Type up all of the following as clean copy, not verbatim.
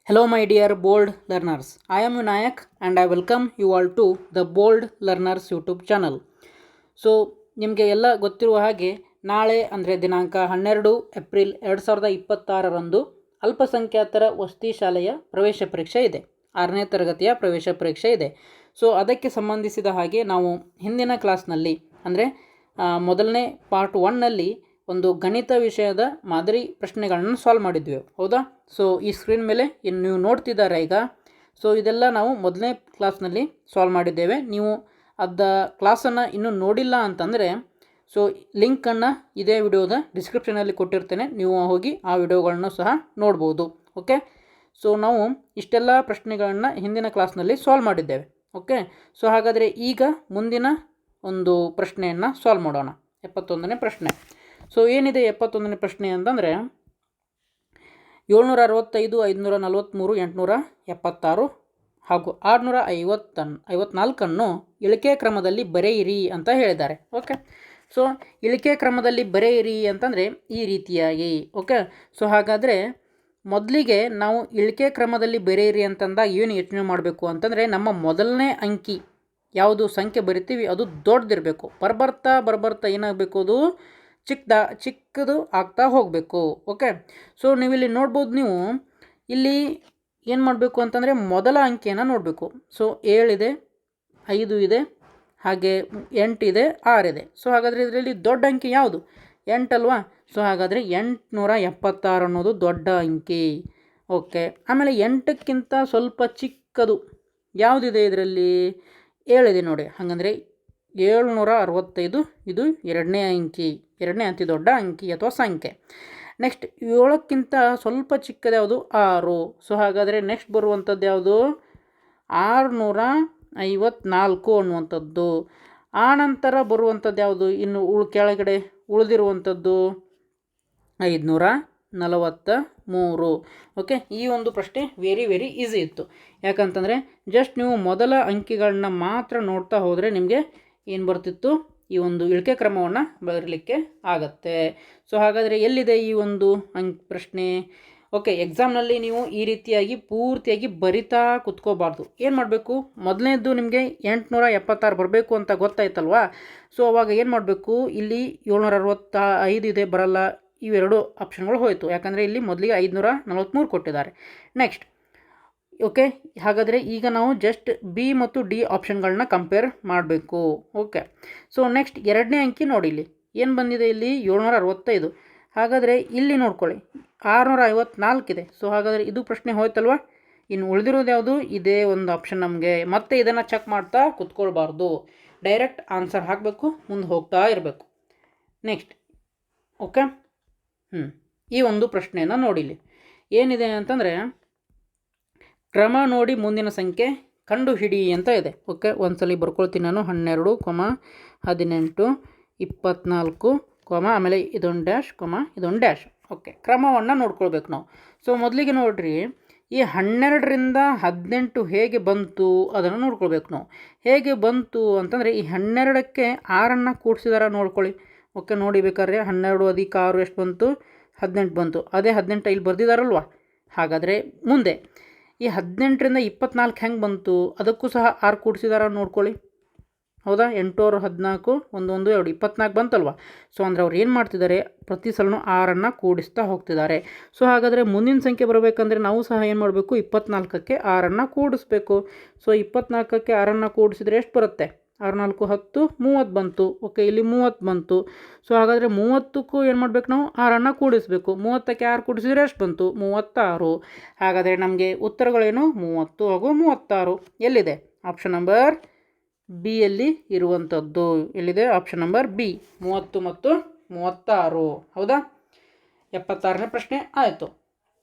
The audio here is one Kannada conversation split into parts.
Hello, my dear bold learners. I am Vinayak and I welcome you all to the Bold Learners YouTube channel. So ನಿಮಗೆ ಎಲ್ಲ ಗೊತ್ತಿರುವ ಹಾಗೆ ನಾಳೆ ಅಂದರೆ ದಿನಾಂಕ 12 ಏಪ್ರಿಲ್ 2026ರಂದು ಅಲ್ಪಸಂಖ್ಯಾತರ ವಸತಿ ಶಾಲೆಯ ಪ್ರವೇಶ ಪರೀಕ್ಷೆ ಇದೆ. 6ನೇ ತರಗತಿಯ ಪ್ರವೇಶ ಪರೀಕ್ಷೆ ಇದೆ. ಸೊ ಅದಕ್ಕೆ ಸಂಬಂಧಿಸಿದ ಹಾಗೆ ನಾವು ಹಿಂದಿನ ಕ್ಲಾಸ್ನಲ್ಲಿ ಅಂದರೆ ಮೊದಲನೇ ಪಾರ್ಟ್ 1ನಲ್ಲಿ ಒಂದು ಗಣಿತ ವಿಷಯದ ಮಾದರಿ ಪ್ರಶ್ನೆಗಳನ್ನು ಸಾಲ್ವ್ ಮಾಡಿದ್ವಿ, ಹೌದಾ? ಸೊ ಈ ಸ್ಕ್ರೀನ್ ಮೇಲೆ ನೀವು ನೋಡ್ತಿದ್ದಾರೆ ಈಗ. ಸೊ ಇದೆಲ್ಲ ನಾವು ಮೊದಲನೇ ಕ್ಲಾಸ್ನಲ್ಲಿ ಸಾಲ್ವ್ ಮಾಡಿದ್ದೇವೆ. ನೀವು ಅದ ಕ್ಲಾಸನ್ನು ಇನ್ನೂ ನೋಡಿಲ್ಲ ಅಂತಂದರೆ ಸೊ ಲಿಂಕನ್ನು ಇದೇ ವಿಡಿಯೋದ ಡಿಸ್ಕ್ರಿಪ್ಷನಲ್ಲಿ ಕೊಟ್ಟಿರ್ತೇನೆ, ನೀವು ಹೋಗಿ ಆ ವಿಡಿಯೋಗಳನ್ನು ಸಹ ನೋಡ್ಬೋದು. ಓಕೆ, ಸೊ ನಾವು ಇಷ್ಟೆಲ್ಲ ಪ್ರಶ್ನೆಗಳನ್ನು ಹಿಂದಿನ ಕ್ಲಾಸ್ನಲ್ಲಿ ಸಾಲ್ವ್ ಮಾಡಿದ್ದೇವೆ. ಓಕೆ, ಸೊ ಹಾಗಾದರೆ ಈಗ ಮುಂದಿನ ಒಂದು ಪ್ರಶ್ನೆಯನ್ನು ಸಾಲ್ವ್ ಮಾಡೋಣ. 71ನೇ ಪ್ರಶ್ನೆ. ಸೊ ಏನಿದೆ 71ನೇ ಪ್ರಶ್ನೆ ಅಂತಂದರೆ 765, 543, 876 ಹಾಗೂ 654 ಇಳಿಕೆ ಕ್ರಮದಲ್ಲಿ ಬರೆಯಿರಿ ಅಂತ ಹೇಳಿದ್ದಾರೆ. ಓಕೆ, ಸೊ ಇಳಿಕೆ ಕ್ರಮದಲ್ಲಿ ಬರೆಯಿರಿ ಅಂತಂದರೆ ಈ ರೀತಿಯಾಗಿ. ಓಕೆ, ಸೊ ಹಾಗಾದರೆ ಮೊದಲಿಗೆ ನಾವು ಇಳಿಕೆ ಕ್ರಮದಲ್ಲಿ ಬರೆಯಿರಿ ಅಂತಂದಾಗ ಏನು ಯೋಚನೆ ಮಾಡಬೇಕು ಅಂತಂದರೆ ನಮ್ಮ ಮೊದಲನೇ ಅಂಕಿ ಯಾವುದು ಸಂಖ್ಯೆ ಬರಿತೀವಿ ಅದು ದೊಡ್ಡದಿರಬೇಕು. ಬರ್ಬರ್ತಾ ಏನಾಗಬೇಕು, ಅದು ಚಿಕ್ಕದು ಆಗ್ತಾ ಹೋಗಬೇಕು. ಓಕೆ, ಸೊ ನೀವಿಲ್ಲಿ ನೋಡ್ಬೋದು, ನೀವು ಇಲ್ಲಿ ಏನು ಮಾಡಬೇಕು ಅಂತಂದರೆ ಮೊದಲ ಅಂಕಿಯನ್ನು ನೋಡಬೇಕು. ಸೊ 7 ಇದೆ, 5 ಇದೆ, ಹಾಗೆ 8 ಇದೆ, 6 ಇದೆ. ಸೊ ಹಾಗಾದರೆ ಇದರಲ್ಲಿ ದೊಡ್ಡ ಅಂಕಿ ಯಾವುದು? 8 ಅಲ್ವಾ? ಸೊ ಹಾಗಾದರೆ 876 ಅನ್ನೋದು ದೊಡ್ಡ ಅಂಕಿ. ಓಕೆ, ಆಮೇಲೆ 8ಕ್ಕಿಂತ ಸ್ವಲ್ಪ ಚಿಕ್ಕದು ಯಾವುದಿದೆ ಇದರಲ್ಲಿ? 7 ಇದೆ ನೋಡಿ. ಹಾಗಂದರೆ 765 ಇದು ಎರಡನೇ ಅಂಕಿ, ಎರಡನೇ ಅತಿ ದೊಡ್ಡ ಅಂಕಿ ಅಥವಾ ಸಂಖ್ಯೆ. ನೆಕ್ಸ್ಟ್ 7ಕ್ಕಿಂತ ಸ್ವಲ್ಪ ಚಿಕ್ಕದು ಯಾವುದು? 6. ಸೊ ಹಾಗಾದರೆ ನೆಕ್ಸ್ಟ್ ಬರುವಂಥದ್ದು ಯಾವುದು? 654 ಅನ್ನುವಂಥದ್ದು. ಆ ನಂತರ ಬರುವಂಥದ್ದು ಯಾವುದು? ಇನ್ನು ಕೆಳಗಡೆ ಉಳಿದಿರುವಂಥದ್ದು 543. ಓಕೆ, ಈ ಒಂದು ಪ್ರಶ್ನೆ ವೆರಿ ಈಸಿ ಇತ್ತು. ಯಾಕಂತಂದರೆ ಜಸ್ಟ್ ನೀವು ಮೊದಲ ಅಂಕಿಗಳನ್ನ ಮಾತ್ರ ನೋಡ್ತಾ ಹೋದರೆ ನಿಮಗೆ ಏನು ಬರ್ತಿತ್ತು, ಈ ಒಂದು ಇಳಿಕೆ ಕ್ರಮವನ್ನು ಬರಲಿಕ್ಕೆ ಆಗತ್ತೆ. ಸೊ ಹಾಗಾದರೆ ಎಲ್ಲಿದೆ ಈ ಒಂದು ಪ್ರಶ್ನೆ? ಓಕೆ, ಎಕ್ಸಾಮ್ನಲ್ಲಿ ನೀವು ಈ ರೀತಿಯಾಗಿ ಪೂರ್ತಿಯಾಗಿ ಬರಿತಾ ಕುತ್ಕೋಬಾರ್ದು. ಏನು ಮಾಡಬೇಕು, ಮೊದಲನೇದು ನಿಮಗೆ 876 ಬರಬೇಕು ಅಂತ ಗೊತ್ತಾಯ್ತಲ್ವಾ? ಸೊ ಅವಾಗ ಏನು ಮಾಡಬೇಕು, ಇಲ್ಲಿ 765 ಇದೆ, ಬರಲ್ಲ. ಇವೆರಡು ಆಪ್ಷನ್ಗಳು ಹೋಯಿತು, ಯಾಕಂದರೆ ಇಲ್ಲಿ ಮೊದಲಿಗೆ 543 ಕೊಟ್ಟಿದ್ದಾರೆ. ನೆಕ್ಸ್ಟ್ ಓಕೆ, ಹಾಗಾದರೆ ಈಗ ನಾವು ಜಸ್ಟ್ ಬಿ ಮತ್ತು ಡಿ ಆಪ್ಷನ್ಗಳನ್ನ ಕಂಪೇರ್ ಮಾಡಬೇಕು. ಓಕೆ, ಸೊ ನೆಕ್ಸ್ಟ್ ಎರಡನೇ ಅಂಕಿ ನೋಡಿ, ಇಲ್ಲಿ ಏನು ಬಂದಿದೆ? ಇಲ್ಲಿ 765. ಹಾಗಾದರೆ ಇಲ್ಲಿ ನೋಡ್ಕೊಳ್ಳಿ 654 ಇದೆ. ಸೊ ಹಾಗಾದರೆ ಇದು ಪ್ರಶ್ನೆ ಹೋಯ್ತಲ್ವ? ಇನ್ನು ಉಳಿದಿರೋದು ಯಾವುದು? ಇದೇ ಒಂದು ಆಪ್ಷನ್. ನಮಗೆ ಮತ್ತೆ ಇದನ್ನು ಚೆಕ್ ಮಾಡ್ತಾ ಕುತ್ಕೊಳ್ಬಾರ್ದು, ಡೈರೆಕ್ಟ್ ಆನ್ಸರ್ ಹಾಕಬೇಕು, ಮುಂದೆ ಹೋಗ್ತಾ ಇರಬೇಕು. ನೆಕ್ಸ್ಟ್ ಓಕೆ, ಈ ಒಂದು ಪ್ರಶ್ನೆಯನ್ನು ನೋಡಿಲಿ ಏನಿದೆ ಅಂತಂದರೆ ಕ್ರಮ ನೋಡಿ ಮುಂದಿನ ಸಂಖ್ಯೆ ಕಂಡು ಹಿಡಿ ಅಂತ ಇದೆ. ಓಕೆ, ಒಂದ್ಸಲಿ ಬರ್ಕೊಳ್ತೀನಿ ನಾನು. 12, 18, 24, ಆಮೇಲೆ ಇದೊಂದು ಡ್ಯಾಶ್, ಇದೊಂದು ಡ್ಯಾಶ್. ಓಕೆ, ಕ್ರಮವನ್ನು ನೋಡ್ಕೊಳ್ಬೇಕು ನಾವು. ಸೊ ಮೊದಲಿಗೆ ನೋಡ್ರಿ, ಈ 12ರಿಂದ 18 ಹೇಗೆ ಬಂತು ಅದನ್ನು ನೋಡ್ಕೊಳ್ಬೇಕು ನಾವು. ಹೇಗೆ ಬಂತು ಅಂತಂದರೆ ಈ 12ಕ್ಕೆ 6 ಕೂಡಿಸಿದಾರ ನೋಡ್ಕೊಳ್ಳಿ. ಓಕೆ, ನೋಡಿ ಬೇಕಾದ್ರೆ 12 + 6 ಎಷ್ಟು ಬಂತು? 18 ಬಂತು. ಅದೇ 18 ಇಲ್ಲಿ ಬರ್ದಿದಾರಲ್ವ? ಹಾಗಾದರೆ ಮುಂದೆ ಈ 18ರಿಂದ 24 ಹೆಂಗೆ ಬಂತು? ಅದಕ್ಕೂ ಸಹ 6 ಕೂಡಿಸಿದಾರ ನೋಡ್ಕೊಳ್ಳಿ. ಹೌದಾ? 8 × 14, 1 1 2 24 ಬಂತಲ್ವ? ಸೊ ಅಂದರೆ ಅವ್ರು ಏನು ಮಾಡ್ತಿದ್ದಾರೆ, ಪ್ರತಿ ಸಲನೂ 6 ಕೂಡಿಸ್ತಾ ಹೋಗ್ತಿದ್ದಾರೆ. ಸೊ ಹಾಗಾದರೆ ಮುಂದಿನ ಸಂಖ್ಯೆ ಬರಬೇಕಂದ್ರೆ ನಾವು ಸಹ ಏನು ಮಾಡಬೇಕು? 24ಕ್ಕೆ 6 ಕೂಡಿಸ್ಬೇಕು. ಸೊ 24ಕ್ಕೆ 6 ಕೂಡಿಸಿದ್ರೆ ಎಷ್ಟು ಬರುತ್ತೆ? 6 4 10, 30 ಬಂತು. ಓಕೆ, ಇಲ್ಲಿ 30 ಬಂತು. ಸೊ ಹಾಗಾದರೆ 30ಕ್ಕೂ ಏನು ಮಾಡಬೇಕು ನಾವು? 6 ಕೂಡಿಸಬೇಕು. 30ಕ್ಕೆ 6 ಕೂಡಿಸಿದ್ರೆ ಎಷ್ಟು ಬಂತು? 36. ಹಾಗಾದರೆ ನಮಗೆ ಉತ್ತರಗಳೇನು? 30 ಹಾಗೂ 36. ಎಲ್ಲಿದೆ? ಆಪ್ಷನ್ ನಂಬರ್ ಬಿ ಯಲ್ಲಿ ಇರುವಂಥದ್ದು. ಎಲ್ಲಿದೆ? ಆಪ್ಷನ್ ನಂಬರ್ ಬಿ, 30 ಮತ್ತು 36. ಹೌದಾ? 76ನೇ ಪ್ರಶ್ನೆ ಆಯಿತು.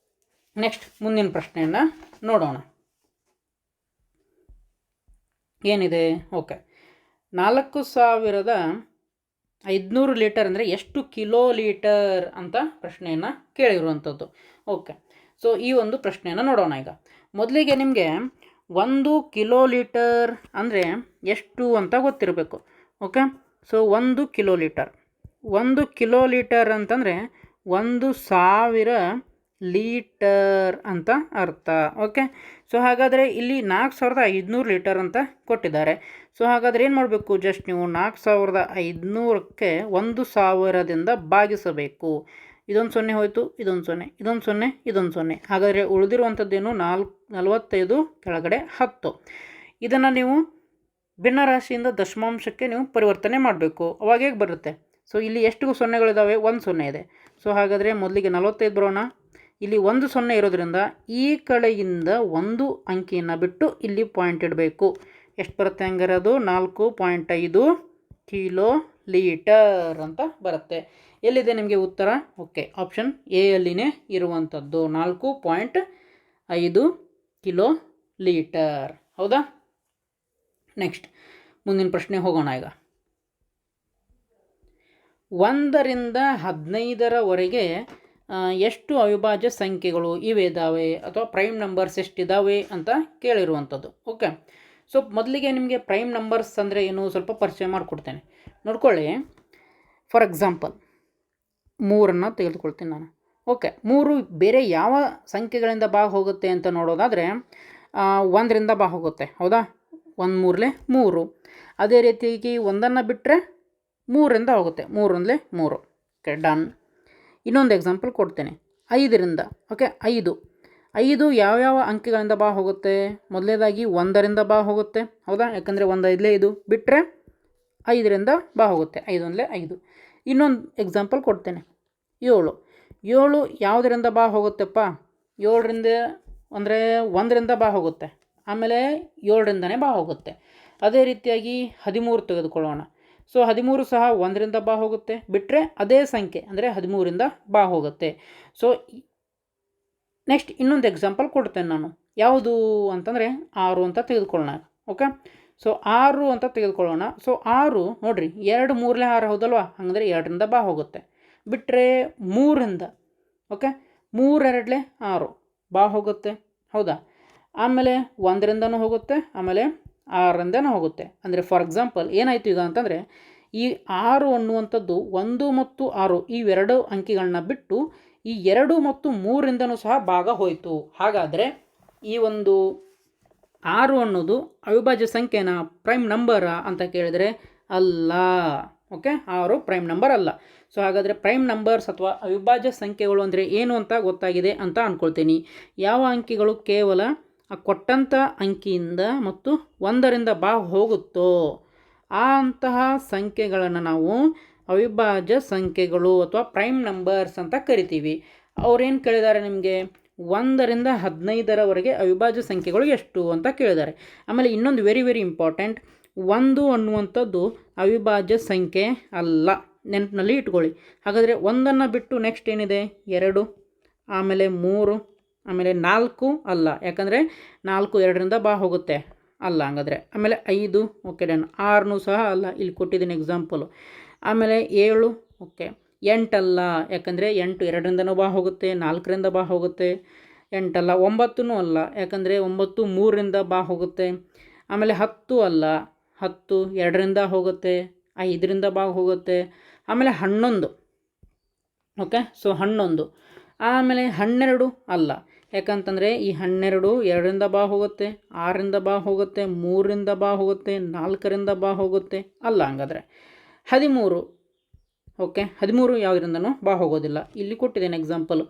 ನೆಕ್ಸ್ಟ್ ಮುಂದಿನ ಪ್ರಶ್ನೆಯನ್ನು ನೋಡೋಣ. ಏನಿದೆ? ಓಕೆ, 4500 ಲೀಟರ್ ಅಂದರೆ ಎಷ್ಟು ಕಿಲೋ ಲೀಟರ್ ಅಂತ ಪ್ರಶ್ನೆಯನ್ನು ಕೇಳಿರುವಂಥದ್ದು. ಓಕೆ, ಸೊ ಈ ಒಂದು ಪ್ರಶ್ನೆಯನ್ನು ನೋಡೋಣ ಈಗ. ಮೊದಲಿಗೆ ನಿಮಗೆ 1 ಕಿಲೋ ಲೀಟರ್ ಅಂದರೆ ಎಷ್ಟು ಅಂತ ಗೊತ್ತಿರಬೇಕು. ಓಕೆ, ಸೊ 1 ಕಿಲೋ ಲೀಟರ್ ಅಂತಂದರೆ 1000 ಲೀಟರ್ ಅಂತ ಅರ್ಥ. ಓಕೆ, ಸೊ ಹಾಗಾದರೆ ಇಲ್ಲಿ 4500 ಲೀಟರ್ ಅಂತ ಕೊಟ್ಟಿದ್ದಾರೆ. ಸೊ ಹಾಗಾದರೆ ಏನು ಮಾಡಬೇಕು, ಜಸ್ಟ್ ನೀವು 4500ಕ್ಕೆ 1000ದಿಂದ ಭಾಗಿಸಬೇಕು. ಇದೊಂದು 0 ಹೋಯಿತು, ಇದೊಂದು 0, ಇದೊಂದು 0, ಇದೊಂದು 0. ಹಾಗಾದರೆ ಉಳಿದಿರುವಂಥದ್ದೇನು 45 ಕೆಳಗಡೆ 10. ಇದನ್ನು ನೀವು ಭಿನ್ನರಾಶಿಯಿಂದ ದಶಮಾಂಶಕ್ಕೆ ನೀವು ಪರಿವರ್ತನೆ ಮಾಡಬೇಕು. ಅವಾಗ ಹೇಗೆ ಬರುತ್ತೆ? ಸೊ ಇಲ್ಲಿ ಎಷ್ಟು ಸೊನ್ನೆಗಳಿದ್ದಾವೆ? 1 0 ಇದೆ. ಸೊ ಹಾಗಾದರೆ ಮೊದಲಿಗೆ 45 ಬರೋಣ. ಇಲ್ಲಿ 1 0 ಇರೋದ್ರಿಂದ ಈ ಕಡೆಯಿಂದ ಒಂದು ಅಂಕಿಯನ್ನು ಬಿಟ್ಟು ಇಲ್ಲಿ ಪಾಯಿಂಟ್ ಇಡಬೇಕು. ಎಷ್ಟು ಬರುತ್ತೆ ಹಂಗಾರೆ? ಅದು 4.5 ಕಿಲೋ ಲೀಟರ್ ಅಂತ ಬರುತ್ತೆ. ಎಲ್ಲಿದೆ ನಿಮಗೆ ಉತ್ತರ? ಓಕೆ, ಆಪ್ಷನ್ ಎ ಯಲ್ಲಿನೇ ಇರುವಂಥದ್ದು 4.5 ಕಿಲೋ ಲೀಟರ್. ಹೌದಾ? ನೆಕ್ಸ್ಟ್ ಮುಂದಿನ ಪ್ರಶ್ನೆ ಹೋಗೋಣ. ಈಗ 1ರಿಂದ 15ರವರೆಗೆ ಎಷ್ಟು ಅವಿಭಾಜ್ಯ ಸಂಖ್ಯೆಗಳು ಇದ್ದಾವೆ ಅಥವಾ ಪ್ರೈಮ್ ನಂಬರ್ಸ್ ಎಷ್ಟಿದ್ದಾವೆ ಅಂತ ಕೇಳಿರುವಂಥದ್ದು. ಓಕೆ, ಸೊ ಮೊದಲಿಗೆ ನಿಮಗೆ ಪ್ರೈಮ್ ನಂಬರ್ಸ್ ಅಂದರೆ ಏನು ಸ್ವಲ್ಪ ಪರಿಚಯ ಮಾಡಿಕೊಡ್ತೇನೆ, ನೋಡ್ಕೊಳ್ಳಿ. ಫಾರ್ ಎಕ್ಸಾಂಪಲ್ 3 ತೆಗೆದುಕೊಳ್ತೀನಿ ನಾನು. ಓಕೆ, 3 ಬೇರೆ ಯಾವ ಸಂಖ್ಯೆಗಳಿಂದ ಭಾಗ ಹೋಗುತ್ತೆ ಅಂತ ನೋಡೋದಾದರೆ 1ರಿಂದ ಭಾಗ ಹೋಗುತ್ತೆ. ಹೌದಾ? 1 3 3. ಅದೇ ರೀತಿಯಾಗಿ 1 ಬಿಟ್ಟರೆ 3ರಿಂದ ಹೋಗುತ್ತೆ. 3 1 3. Okay, done. ಇನ್ನೊಂದು ಎಕ್ಸಾಂಪಲ್ ಕೊಡ್ತೇನೆ 5ರಿಂದ. ಓಕೆ, 5 ಯಾವ್ಯಾವ ಅಂಕಿಗಳಿಂದ ಭಾಗ ಹೋಗುತ್ತೆ? ಮೊದಲನೇದಾಗಿ 1ರಿಂದ ಭಾಗ ಹೋಗುತ್ತೆ. ಹೌದಾ? ಯಾಕಂದರೆ 1 5 5 ಬಿಟ್ಟರೆ 5ರಿಂದ ಭಾಗ ಹೋಗುತ್ತೆ. 5 1 5. ಇನ್ನೊಂದು ಎಕ್ಸಾಂಪಲ್ ಕೊಡ್ತೇನೆ 7 ಯಾವುದರಿಂದ ಭಾಗ ಹೋಗುತ್ತೆಪ್ಪ? 7ರಿಂದ ಅಂದರೆ 1ರಿಂದ ಭಾಗ ಹೋಗುತ್ತೆ, ಆಮೇಲೆ 7ರಿಂದನೇ ಭಾಗ ಹೋಗುತ್ತೆ. ಅದೇ ರೀತಿಯಾಗಿ 13 ತೆಗೆದುಕೊಳ್ಳೋಣ. ಸೊ 13 ಸಹ 1ರಿಂದ ಭಾಗ ಹೋಗುತ್ತೆ, ಬಿಟ್ಟರೆ ಅದೇ ಸಂಖ್ಯೆ ಅಂದರೆ 13ರಿಂದ ಭಾಗ ಹೋಗುತ್ತೆ. ಸೊ ನೆಕ್ಸ್ಟ್ ಇನ್ನೊಂದು ಎಕ್ಸಾಂಪಲ್ ಕೊಡ್ತೇನೆ ನಾನು. ಯಾವುದು ಅಂತಂದರೆ 6 ಅಂತ ತೆಗೆದುಕೊಳ್ಳೋಣ. ಓಕೆ, ಸೊ 6 ಅಂತ ತೆಗೆದುಕೊಳ್ಳೋಣ. ಸೊ 6 ನೋಡಿರಿ, 2 3 6 ಹೌದಲ್ವಾ? ಹಾಗಂದರೆ 2ರಿಂದ ಭಾಗ ಹೋಗುತ್ತೆ, ಬಿಟ್ಟರೆ 3ರಿಂದ. ಓಕೆ, 3 2 6 ಭಾಗ ಹೋಗುತ್ತೆ. ಹೌದಾ? ಆಮೇಲೆ 1ರಿಂದನೂ ಹೋಗುತ್ತೆ, ಆಮೇಲೆ 6ರಿಂದನೂ ಹೋಗುತ್ತೆ. ಅಂದರೆ ಫಾರ್ ಎಕ್ಸಾಂಪಲ್ ಏನಾಯಿತು ಈಗ ಅಂತಂದರೆ, ಈ 6 ಅನ್ನುವಂಥದ್ದು 1 ಮತ್ತು 6 ಇವೆರಡು ಅಂಕಿಗಳನ್ನ ಬಿಟ್ಟು ಈ 2 ಮತ್ತು 3ರಿಂದನೂ ಸಹ ಭಾಗ ಹೋಯಿತು. ಹಾಗಾದರೆ ಈ ಒಂದು 6 ಅನ್ನೋದು ಅವಿಭಾಜ್ಯ ಸಂಖ್ಯೆನ ಪ್ರೈಮ್ ನಂಬರ ಅಂತ ಕೇಳಿದರೆ ಅಲ್ಲ. ಓಕೆ, 6 ಪ್ರೈಮ್ ನಂಬರ್ ಅಲ್ಲ. ಸೊ ಹಾಗಾದರೆ ಪ್ರೈಮ್ ನಂಬರ್ಸ್ ಅಥವಾ ಅವಿಭಾಜ್ಯ ಸಂಖ್ಯೆಗಳು ಅಂದರೆ ಏನು ಅಂತ ಗೊತ್ತಾಗಿದೆ ಅಂತ ಅಂದ್ಕೊಳ್ತೀನಿ. ಯಾವ ಅಂಕಿಗಳು ಕೇವಲ ಆ ಕೊಟ್ಟಂಥ ಅಂಕಿಯಿಂದ ಮತ್ತು 1ರಿಂದ ಭಾಗ ಹೋಗುತ್ತೋ ಅಂತಹ ಸಂಖ್ಯೆಗಳನ್ನು ನಾವು ಅವಿಭಾಜ್ಯ ಸಂಖ್ಯೆಗಳು ಅಥವಾ ಪ್ರೈಮ್ ನಂಬರ್ಸ್ ಅಂತ ಕರಿತೀವಿ. ಅವ್ರೇನು ಕೇಳಿದ್ದಾರೆ ನಿಮಗೆ? 1ರಿಂದ 15ರವರೆಗೆ ಅವಿಭಾಜ್ಯ ಸಂಖ್ಯೆಗಳು ಎಷ್ಟು ಅಂತ ಕೇಳಿದ್ದಾರೆ. ಆಮೇಲೆ ಇನ್ನೊಂದು ವೆರಿ ವೆರಿ ಇಂಪಾರ್ಟೆಂಟ್, 1 ಅನ್ನುವಂಥದ್ದು ಅವಿಭಾಜ್ಯ ಸಂಖ್ಯೆ ಅಲ್ಲ, ನೆನಪಿನಲ್ಲಿ ಇಟ್ಕೊಳ್ಳಿ. ಹಾಗಾದರೆ 1ನ್ನು ಬಿಟ್ಟು ನೆಕ್ಸ್ಟ್ ಏನಿದೆ? 2, ಆಮೇಲೆ 3, ಆಮೇಲೆ 4 ಅಲ್ಲ, ಯಾಕಂದರೆ 4 2ರಿಂದ ಭಾಗ ಹೋಗುತ್ತೆ, ಅಲ್ಲ ಹಂಗಾದರೆ. ಆಮೇಲೆ 5, ಓಕೆ ಡನ್. 6 ಸಹ ಅಲ್ಲ, ಇಲ್ಲಿ ಕೊಟ್ಟಿದ್ದೀನಿ ಎಕ್ಸಾಂಪಲು. ಆಮೇಲೆ 7, ಓಕೆ. 8 ಅಲ್ಲ, ಯಾಕಂದರೆ 8 2ರಿಂದನೂ ಭಾಗ ಹೋಗುತ್ತೆ, 4ರಿಂದ ಭಾಗ ಹೋಗುತ್ತೆ. 8 ಅಲ್ಲ. 9 ಅಲ್ಲ, ಯಾಕಂದರೆ 9 3ರಿಂದ ಭಾಗ ಹೋಗುತ್ತೆ. ಆಮೇಲೆ 10 ಅಲ್ಲ, 10 2ರಿಂದ ಹೋಗುತ್ತೆ, 5ರಿಂದ ಭಾಗ ಹೋಗುತ್ತೆ. ಆಮೇಲೆ 11, ಓಕೆ, ಸೊ 11. ಆಮೇಲೆ 12 ಅಲ್ಲ, ಯಾಕಂತಂದರೆ ಈ 12 2ರಿಂದ ಭಾಗ ಹೋಗುತ್ತೆ, 6ರಿಂದ ಭಾಗ ಹೋಗುತ್ತೆ, 3ರಿಂದ ಭಾಗ ಹೋಗುತ್ತೆ, 4ರಿಂದ ಭಾಗ ಹೋಗುತ್ತೆ, ಅಲ್ಲ ಹಂಗಾದರೆ. 13, ಓಕೆ, 13 ಯಾವುದರಿಂದನೂ ಭಾಗ ಹೋಗೋದಿಲ್ಲ, ಇಲ್ಲಿ ಕೊಟ್ಟಿದ್ದೇನೆ ಎಕ್ಸಾಂಪಲು.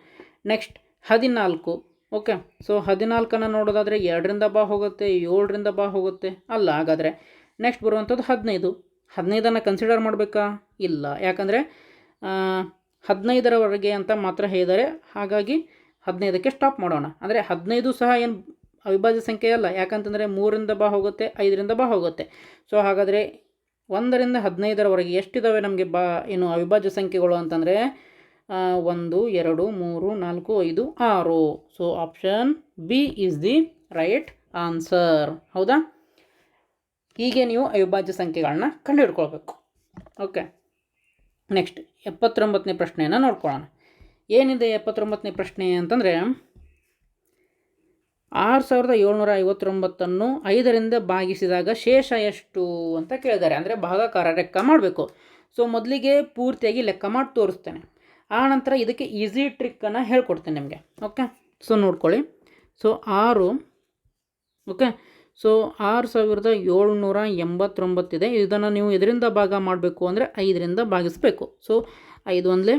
ನೆಕ್ಸ್ಟ್ 14, ಓಕೆ, ಸೊ 14ನ್ನು ನೋಡೋದಾದರೆ 2ರಿಂದ ಭಾಗ ಹೋಗುತ್ತೆ, 7ರಿಂದ ಭಾಗ ಹೋಗುತ್ತೆ, ಅಲ್ಲ ಹಾಗಾದರೆ. ನೆಕ್ಸ್ಟ್ ಬರುವಂಥದ್ದು 15. 15ನ್ನು ಕನ್ಸಿಡರ್ ಮಾಡಬೇಕಾ? ಇಲ್ಲ, ಯಾಕಂದರೆ 15ರವರೆಗೆ ಅಂತ ಮಾತ್ರ ಹೇಳಿದ್ದಾರೆ. ಹಾಗಾಗಿ 15ಕ್ಕೆ ಸ್ಟಾಪ್ ಮಾಡೋಣ. ಅಂದರೆ 15 ಸಹ ಏನು ಅವಿಭಾಜ್ಯ ಸಂಖ್ಯೆ ಅಲ್ಲ, ಯಾಕಂತಂದರೆ 3ರಿಂದ ಭಾಗ ಹೋಗುತ್ತೆ, 5ರಿಂದ ಭಾಗ ಹೋಗುತ್ತೆ. ಸೊ ಹಾಗಾದರೆ 1ರಿಂದ 15ರವರೆಗೆ ಎಷ್ಟಿದ್ದಾವೆ ನಮಗೆ ಏನು ಅವಿಭಾಜ್ಯ ಸಂಖ್ಯೆಗಳು ಅಂತಂದರೆ 1 2 3 4 5 6. So option B is the right answer. ಹೌದಾ? ಹೀಗೆ ನೀವು ಅವಿಭಾಜ್ಯ ಸಂಖ್ಯೆಗಳನ್ನ ಕಂಡುಹಿಡ್ಕೊಳ್ಬೇಕು. ಓಕೆ, ನೆಕ್ಸ್ಟ್ 79ನೇ ಪ್ರಶ್ನೆಯನ್ನು ನೋಡ್ಕೊಳ್ಳೋಣ. ಏನಿದೆ 79ನೇ ಪ್ರಶ್ನೆ ಅಂತಂದರೆ, 6759 5ರಿಂದ ಭಾಗಿಸಿದಾಗ ಶೇಷ ಎಷ್ಟು ಅಂತ ಕೇಳಿದ್ದಾರೆ. ಅಂದರೆ ಭಾಗಾಕಾರ ಲೆಕ್ಕ ಮಾಡಬೇಕು. ಸೊ ಮೊದಲಿಗೆ ಪೂರ್ತಿಯಾಗಿ ಲೆಕ್ಕ ಮಾಡಿ ತೋರಿಸ್ತೇನೆ. ಆ ನಂತರ ಇದಕ್ಕೆ ಈಸಿ ಟ್ರಿಕ್ಕನ್ನು ಹೇಳ್ಕೊಡ್ತೀನಿ ನಿಮಗೆ. ಓಕೆ, ಸೊ ನೋಡ್ಕೊಳ್ಳಿ. ಸೊ 6, ಓಕೆ, ಸೊ 6789 ಇದೆ. ಇದನ್ನು ನೀವು ಇದರಿಂದ ಭಾಗ ಮಾಡಬೇಕು ಅಂದರೆ 5ರಿಂದ ಭಾಗಿಸಬೇಕು. ಸೊ 5 1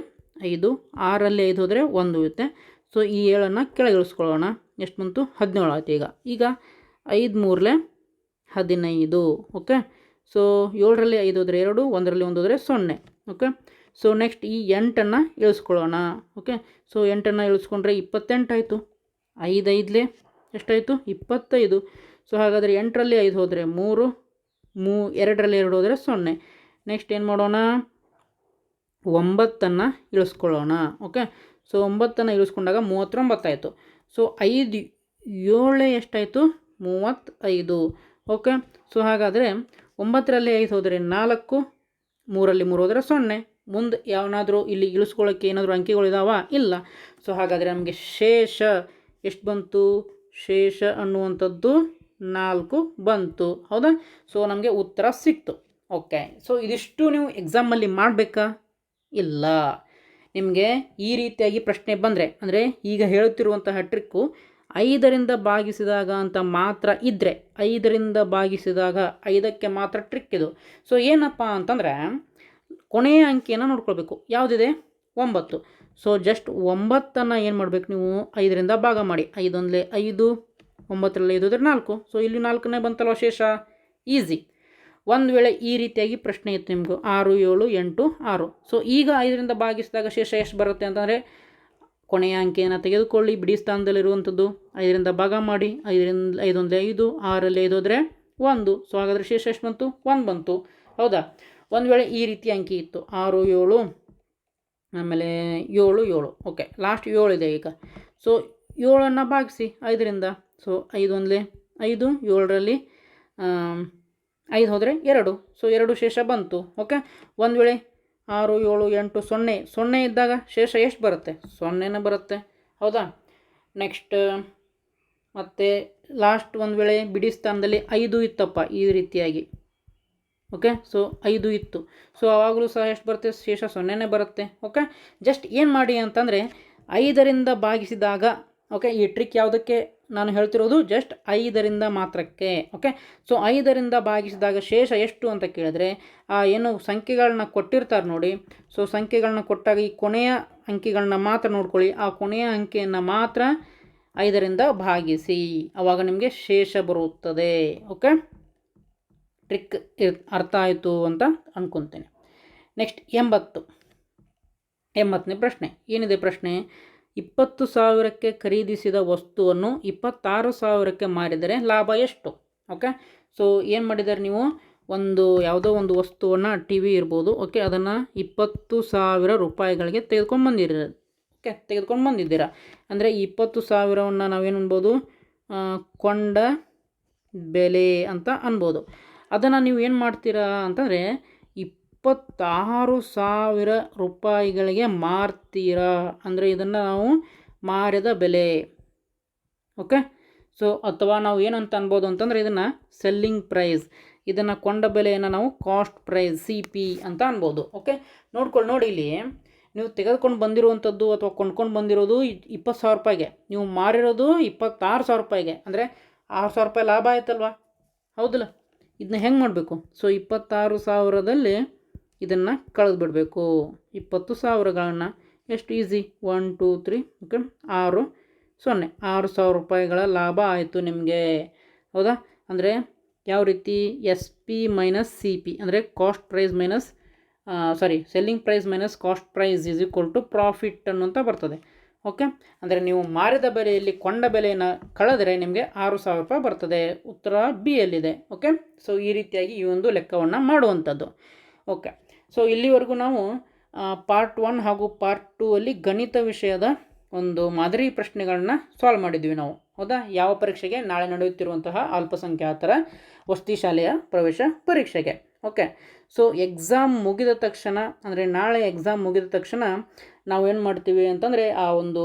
5, 6ರಲ್ಲಿ 5 ಹೋದರೆ 1 ಇರುತ್ತೆ. ಸೊ ಈ 7ಅನ್ನು ಕೆಳಗೆ ಇಳಿಸ್ಕೊಳ್ಳೋಣ. ಎಷ್ಟು ಬಂತು? 17 ಆಯ್ತು. ಈಗ 5 3 15. ಓಕೆ, ಸೊ 7ರಲ್ಲಿ 5 ಹೋದರೆ 2, 1ರಲ್ಲಿ 1 ಹೋದರೆ 0. ಓಕೆ, ಸೊ ನೆಕ್ಸ್ಟ್ ಈ 8ಅನ್ನು ಇಳಿಸ್ಕೊಳ್ಳೋಣ. ಓಕೆ, ಸೊ 8ಅನ್ನು ಇಳಿಸ್ಕೊಂಡ್ರೆ 28 ಆಯಿತು. 5 5 ಎಷ್ಟಾಯಿತು? 25. ಸೊ ಹಾಗಾದರೆ 8ರಲ್ಲಿ 5 ಹೋದರೆ 3, 2ರಲ್ಲಿ 2 ಹೋದರೆ 0. ನೆಕ್ಸ್ಟ್ ಏನು ಮಾಡೋಣ? 9ಅನ್ನು ಇಳಿಸ್ಕೊಳ್ಳೋಣ. ಓಕೆ, ಸೊ 9ಅನ್ನು ಇಳಿಸ್ಕೊಂಡಾಗ 39 ಆಯಿತು. ಸೊ 5 7 ಎಷ್ಟಾಯಿತು? 35. ಓಕೆ, ಸೊ ಹಾಗಾದರೆ 9ರಲ್ಲಿ 5 ಹೋದರೆ 4, 3ರಲ್ಲಿ 3 ಹೋದರೆ 0. ಮುಂದೆ ಯಾವನಾದರೂ ಇಲ್ಲಿ ಇಳಿಸ್ಕೊಳ್ಳೋಕ್ಕೆ ಏನಾದರೂ ಅಂಕಿಗಳಿದಾವ? ಇಲ್ಲ. ಸೊ ಹಾಗಾದರೆ ನಮಗೆ ಶೇಷ ಎಷ್ಟು ಬಂತು? ಶೇಷ ಅನ್ನುವಂಥದ್ದು 4 ಬಂತು. ಹೌದಾ? ಸೊ ನಮಗೆ ಉತ್ತರ ಸಿಕ್ತು. ಓಕೆ, ಸೊ ಇದಿಷ್ಟು ನೀವು ಎಕ್ಸಾಮಲ್ಲಿ ಮಾಡಬೇಕಾ? ಇಲ್ಲ. ನಿಮಗೆ ಈ ರೀತಿಯಾಗಿ ಪ್ರಶ್ನೆ ಬಂದರೆ, ಅಂದರೆ ಈಗ ಹೇಳುತ್ತಿರುವಂತಹ ಟ್ರಿಕ್ಕು 5ರಿಂದ ಭಾಗಿಸಿದಾಗ ಅಂತ ಮಾತ್ರ ಇದ್ದರೆ, 5ರಿಂದ ಭಾಗಿಸಿದಾಗ 5ಕ್ಕೆ ಮಾತ್ರ ಟ್ರಿಕ್ ಇದು. ಸೊ ಏನಪ್ಪ ಅಂತಂದರೆ ಕೊನೆಯ ಅಂಕಿಯನ್ನು ನೋಡ್ಕೊಳ್ಬೇಕು. ಯಾವುದಿದೆ? 9. ಸೊ ಜಸ್ಟ್ 9ಅನ್ನು ಏನು ಮಾಡಬೇಕು ನೀವು? 5ರಿಂದ ಭಾಗ ಮಾಡಿ. 5 1 5, 9ರಲ್ಲಿ 5 ಹೋದರೆ 4. ಸೊ ಇಲ್ಲಿ 4ನೇ ಬಂತಲ್ವ ಶೇಷ. ಈಸಿ. ಒಂದು ವೇಳೆ ಈ ರೀತಿಯಾಗಿ ಪ್ರಶ್ನೆ ಇತ್ತು ನಿಮಗೂ 6 7 8 6. ಸೊ ಈಗ 5ರಿಂದ ಭಾಗಿಸಿದಾಗ ಶೇಷ ಎಷ್ಟು ಬರುತ್ತೆ ಅಂತಂದರೆ ಕೊನೆಯ ಅಂಕಿಯನ್ನು ತೆಗೆದುಕೊಳ್ಳಿ, ಬಿಡಿ ಸ್ಥಾನದಲ್ಲಿರುವಂಥದ್ದು. 5ರಿಂದ ಭಾಗ ಮಾಡಿ. 5ರಿಂದ 5 1 5, 6ರಲ್ಲಿ 5 ಹೋದರೆ 1. ಸೊ ಹಾಗಾದರೆ ಶೇಷ ಎಷ್ಟು ಬಂತು? 1 ಬಂತು. ಹೌದಾ? ಒಂದು ವೇಳೆ ಈ ರೀತಿ ಅಂಕಿ ಇತ್ತು 6 7, ಆಮೇಲೆ 7 7. ಓಕೆ, ಲಾಸ್ಟ್ 7 ಇದೆ ಈಗ. ಸೊ 7ಅನ್ನು ಭಾಗಿಸಿ 5ರಿಂದ. ಸೊ 5 1 5, 7ರಲ್ಲಿ 5 ಹೋದರೆ 2. ಸೊ 2 ಶೇಷ ಬಂತು. ಓಕೆ, ಒಂದು ವೇಳೆ 6 7 8 0 0 ಇದ್ದಾಗ ಶೇಷ ಎಷ್ಟು ಬರುತ್ತೆ? 0ನೇ ಬರುತ್ತೆ. ಹೌದಾ? ನೆಕ್ಸ್ಟ್ ಮತ್ತು ಲಾಸ್ಟ್ ಒಂದು ವೇಳೆ ಬಿಡಿ ಸ್ಥಾನದಲ್ಲಿ 5 ಇತ್ತಪ್ಪ ಈ ರೀತಿಯಾಗಿ. ಓಕೆ, ಸೊ 5 ಇತ್ತು. ಸೊ ಆವಾಗಲೂ ಸಹ ಎಷ್ಟು ಬರುತ್ತೆ? ಶೇಷ 0ನೇ ಬರುತ್ತೆ. ಓಕೆ, ಜಸ್ಟ್ ಏನು ಮಾಡಿ ಅಂತಂದರೆ 5ರಿಂದ ಭಾಗಿಸಿದಾಗ, ಓಕೆ, ಈ ಟ್ರಿಕ್ ಯಾವುದಕ್ಕೆ ನಾನು ಹೇಳ್ತಿರೋದು? ಜಸ್ಟ್ 5ರಿಂದ ಮಾತ್ರಕ್ಕೆ. ಓಕೆ, ಸೊ 5ರಿಂದ ಭಾಗಿಸಿದಾಗ ಶೇಷ ಎಷ್ಟು ಅಂತ ಕೇಳಿದ್ರೆ ಏನು ಸಂಖ್ಯೆಗಳನ್ನ ಕೊಟ್ಟಿರ್ತಾರೆ ನೋಡಿ. ಸೊ ಸಂಖ್ಯೆಗಳನ್ನ ಕೊಟ್ಟಾಗ ಈ ಕೊನೆಯ ಅಂಕಿಗಳನ್ನ ಮಾತ್ರ ನೋಡ್ಕೊಳ್ಳಿ. ಆ ಕೊನೆಯ ಅಂಕಿಯನ್ನು ಮಾತ್ರ 5ರಿಂದ ಭಾಗಿಸಿ, ಆವಾಗ ನಿಮಗೆ ಶೇಷ ಬರುತ್ತದೆ. ಓಕೆ, ಟ್ರಿಕ್ ಅರ್ಥ ಆಯಿತು ಅಂತ ಅಂದ್ಕೊತೀನಿ. ನೆಕ್ಸ್ಟ್ 80ನೇ ಪ್ರಶ್ನೆ. ಏನಿದೆ ಪ್ರಶ್ನೆ? 20,000ಕ್ಕೆ ಖರೀದಿಸಿದ ವಸ್ತುವನ್ನು 26,000ಕ್ಕೆ ಮಾರಿದರೆ ಲಾಭ ಎಷ್ಟು? ಓಕೆ, ಸೊ ಏನು ಮಾಡಿದ್ದಾರೆ ನೀವು? ಯಾವುದೋ ಒಂದು ವಸ್ತುವನ್ನು, ಟಿ ವಿ ಇರ್ಬೋದು, ಓಕೆ, ಅದನ್ನು 20,000 ರೂಪಾಯಿಗಳಿಗೆ ತೆಗೆದುಕೊಂಡು ಬಂದಿದ್ದೀರಾ. ಅಂದರೆ 20,000ವನ್ನು ನಾವೇನು ಅನ್ಬೋದು? ಕೊಂಡ ಬೆಲೆ ಅಂತ ಅನ್ಬೋದು. ಅದನ್ನು ನೀವು ಏನು ಮಾಡ್ತೀರಾ ಅಂತಂದರೆ 26,000 ರೂಪಾಯಿಗಳಿಗೆ ಮಾರ್ತೀರಾ. ಅಂದರೆ ಇದನ್ನು ನಾವು ಮಾರಿದ ಬೆಲೆ. ಓಕೆ, ಸೊ ಅಥವಾ ನಾವು ಏನಂತ ಅನ್ಬೋದು ಅಂತಂದರೆ ಇದನ್ನು ಸೆಲ್ಲಿಂಗ್ ಪ್ರೈಸ್, ಇದನ್ನು ಕೊಂಡ ಬೆಲೆಯನ್ನು ನಾವು ಕಾಸ್ಟ್ ಪ್ರೈಸ್ CP ಅಂತ ಅನ್ಬೋದು. ಓಕೆ, ನೋಡಿ ಇಲ್ಲಿ ನೀವು ತೆಗೆದುಕೊಂಡು ಬಂದಿರುವಂಥದ್ದು ಅಥವಾ ಕೊಂಡ್ಕೊಂಡು ಬಂದಿರೋದು 20,000 ರೂಪಾಯಿಗೆ, ನೀವು ಮಾರಿರೋದು 26,000 ರೂಪಾಯಿಗೆ. ಅಂದರೆ 6,000 ರೂಪಾಯಿ ಲಾಭ ಆಯ್ತಲ್ವ? ಹೌದಲ್ಲ? ಇದನ್ನ ಹೆಂಗೆ ಮಾಡಬೇಕು? ಸೊ 26,000ದಲ್ಲಿ ಇದನ್ನು ಕಳೆದು ಬಿಡಬೇಕು. 20,000ಗಳನ್ನು ಎಷ್ಟು ಈಸಿ? 1 2 3, ಓಕೆ, 6 0 6,000 ರೂಪಾಯಿಗಳ ಲಾಭ ಆಯಿತು ನಿಮಗೆ. ಹೌದಾ? ಅಂದರೆ ಯಾವ ರೀತಿ? SP ಮೈನಸ್ CP, ಅಂದರೆ cost price minus selling price minus cost price is equal to profit ಅನ್ನುವಂಥ ಬರ್ತದೆ. ಓಕೆ, ಅಂದರೆ ನೀವು ಮಾರಿದ ಬೆಲೆಯಲ್ಲಿ ಕೊಂಡ ಬೆಲೆಯನ್ನು ಕಳೆದರೆ ನಿಮಗೆ 6,000 ರೂಪಾಯಿ ಬರ್ತದೆ. ಉತ್ತರ B ಯಲ್ಲಿದೆ. ಓಕೆ, ಸೊ ಈ ರೀತಿಯಾಗಿ ಈ ಒಂದು ಲೆಕ್ಕವನ್ನು ಮಾಡುವಂಥದ್ದು. ಓಕೆ, ಸೊ ಇಲ್ಲಿವರೆಗೂ ನಾವು ಪಾರ್ಟ್ 1 ಹಾಗೂ ಪಾರ್ಟ್ 2 ಅಲ್ಲಿ ಗಣಿತ ವಿಷಯದ ಒಂದು ಮಾದರಿ ಪ್ರಶ್ನೆಗಳನ್ನ ಸಾಲ್ವ್ ಮಾಡಿದ್ವಿ ನಾವು. ಹೌದಾ? ಯಾವ ಪರೀಕ್ಷೆಗೆ? ನಾಳೆ ನಡೆಯುತ್ತಿರುವಂತಹ ಅಲ್ಪಸಂಖ್ಯಾತರ ವಸತಿ ಶಾಲೆಯ ಪ್ರವೇಶ ಪರೀಕ್ಷೆಗೆ. ಓಕೆ, ಸೊ ಎಕ್ಸಾಮ್ ಮುಗಿದ ತಕ್ಷಣ, ಅಂದರೆ ನಾಳೆ ಎಕ್ಸಾಮ್ ಮುಗಿದ ತಕ್ಷಣ ನಾವೇನು ಮಾಡ್ತೀವಿ ಅಂತಂದರೆ ಆ ಒಂದು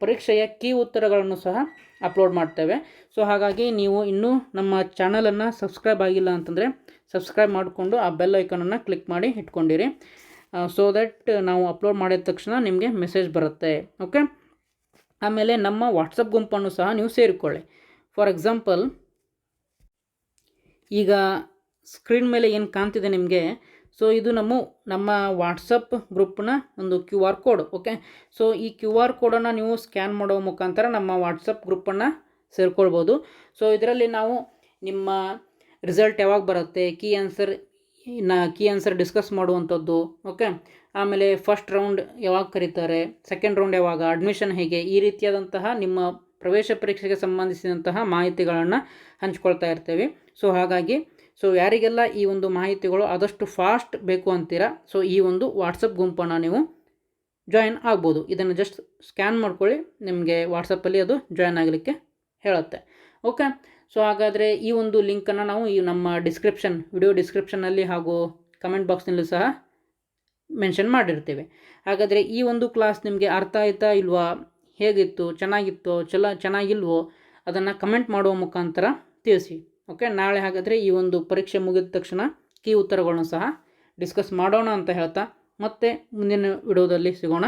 ಪರೀಕ್ಷೆಯ ಕೀ ಉತ್ತರಗಳನ್ನು ಸಹ ಅಪ್ಲೋಡ್ ಮಾಡ್ತೇವೆ. ಸೊ ಹಾಗಾಗಿ ನೀವು ಇನ್ನೂ ನಮ್ಮ ಚಾನಲನ್ನು ಸಬ್ಸ್ಕ್ರೈಬ್ ಆಗಿಲ್ಲ ಅಂತಂದರೆ ಸಬ್ಸ್ಕ್ರೈಬ್ ಮಾಡಿಕೊಂಡು ಆ ಬೆಲ್ ಐಕನನ್ನು ಕ್ಲಿಕ್ ಮಾಡಿ ಇಟ್ಕೊಂಡಿರಿ. ಸೊ ದಟ್ ನಾವು ಅಪ್ಲೋಡ್ ಮಾಡಿದ ತಕ್ಷಣ ನಿಮಗೆ ಮೆಸೇಜ್ ಬರುತ್ತೆ. ಓಕೆ, ಆಮೇಲೆ ನಮ್ಮ ವಾಟ್ಸಪ್ ಗುಂಪನ್ನು ಸಹ ನೀವು ಸೇರಿಕೊಳ್ಳಿ. ಫಾರ್ ಎಕ್ಸಾಂಪಲ್, ಈಗ ಸ್ಕ್ರೀನ್ ಮೇಲೆ ಏನು ಕಾಣ್ತಿದೆ ನಿಮಗೆ, ಸೊ ಇದು ನಮ್ಮ ವಾಟ್ಸಪ್ ಗ್ರೂಪ್ನ ಒಂದು QR ಕೋಡ್. ಓಕೆ, ಸೊ ಈ QR ಕೋಡನ್ನು ನೀವು ಸ್ಕ್ಯಾನ್ ಮಾಡೋ ಮುಖಾಂತರ ನಮ್ಮ ವಾಟ್ಸಪ್ ಗ್ರೂಪನ್ನು ಸೇರ್ಕೊಳ್ಬೋದು. ಸೊ ಇದರಲ್ಲಿ ನಾವು ನಿಮ್ಮ ರಿಸಲ್ಟ್ ಯಾವಾಗ ಬರುತ್ತೆ, ಕೀ ಆನ್ಸರ್ ಡಿಸ್ಕಸ್ ಮಾಡುವಂಥದ್ದು. ಓಕೆ, ಆಮೇಲೆ ಫಸ್ಟ್ ರೌಂಡ್ ಯಾವಾಗ ಕರೀತಾರೆ, ಸೆಕೆಂಡ್ ರೌಂಡ್ ಯಾವಾಗ, ಅಡ್ಮಿಷನ್ ಹೇಗೆ, ಈ ರೀತಿಯಾದಂತಹ ನಿಮ್ಮ ಪ್ರವೇಶ ಪರೀಕ್ಷೆಗೆ ಸಂಬಂಧಿಸಿದಂತಹ ಮಾಹಿತಿಗಳನ್ನು ಹಂಚ್ಕೊಳ್ತಾ ಇರ್ತೇವೆ. ಸೊ ಹಾಗಾಗಿ ಯಾರಿಗೆಲ್ಲ ಈ ಒಂದು ಮಾಹಿತಿಗಳು ಆದಷ್ಟು ಫಾಸ್ಟ್ ಬೇಕು ಅಂತೀರಾ, ಸೊ ಈ ಒಂದು ವಾಟ್ಸಪ್ ಗುಂಪನ್ನು ನೀವು ಜಾಯಿನ್ ಆಗ್ಬೋದು. ಇದನ್ನು ಜಸ್ಟ್ ಸ್ಕ್ಯಾನ್ ಮಾಡ್ಕೊಳ್ಳಿ, ನಿಮಗೆ ವಾಟ್ಸಪ್ಪಲ್ಲಿ ಅದು ಜಾಯಿನ್ ಆಗಲಿಕ್ಕೆ ಹೇಳುತ್ತೆ. ಓಕೆ, ಸೊ ಹಾಗಾದರೆ ಈ ಒಂದು ಲಿಂಕನ್ನು ನಾವು ಈ ನಮ್ಮ ವಿಡಿಯೋ ಡಿಸ್ಕ್ರಿಪ್ಷನ್ನಲ್ಲಿ ಹಾಗೂ ಕಮೆಂಟ್ ಬಾಕ್ಸ್ನಲ್ಲೂ ಸಹ ಮೆನ್ಷನ್ ಮಾಡಿರ್ತೀವಿ. ಹಾಗಾದರೆ ಈ ಒಂದು ಕ್ಲಾಸ್ ನಿಮಗೆ ಅರ್ಥ ಆಯ್ತಾ ಇಲ್ವಾ, ಹೇಗಿತ್ತು, ಚೆನ್ನಾಗಿತ್ತೋ ಚೆನ್ನಾಗಿಲ್ವೋ ಅದನ್ನು ಕಮೆಂಟ್ ಮಾಡುವ ಮುಖಾಂತರ ತಿಳಿಸಿ. ಓಕೆ, ನಾಳೆ ಹಾಗಾದರೆ ಈ ಒಂದು ಪರೀಕ್ಷೆ ಮುಗಿದ ತಕ್ಷಣ ಕೀ ಉತ್ತರಗಳನ್ನು ಸಹ ಡಿಸ್ಕಸ್ ಮಾಡೋಣ ಅಂತ ಹೇಳ್ತಾ ಮತ್ತೆ ಮುಂದಿನ ವಿಡಿಯೋದಲ್ಲಿ ಸಿಗೋಣ.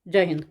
ಜೈ ಹಿಂದ್.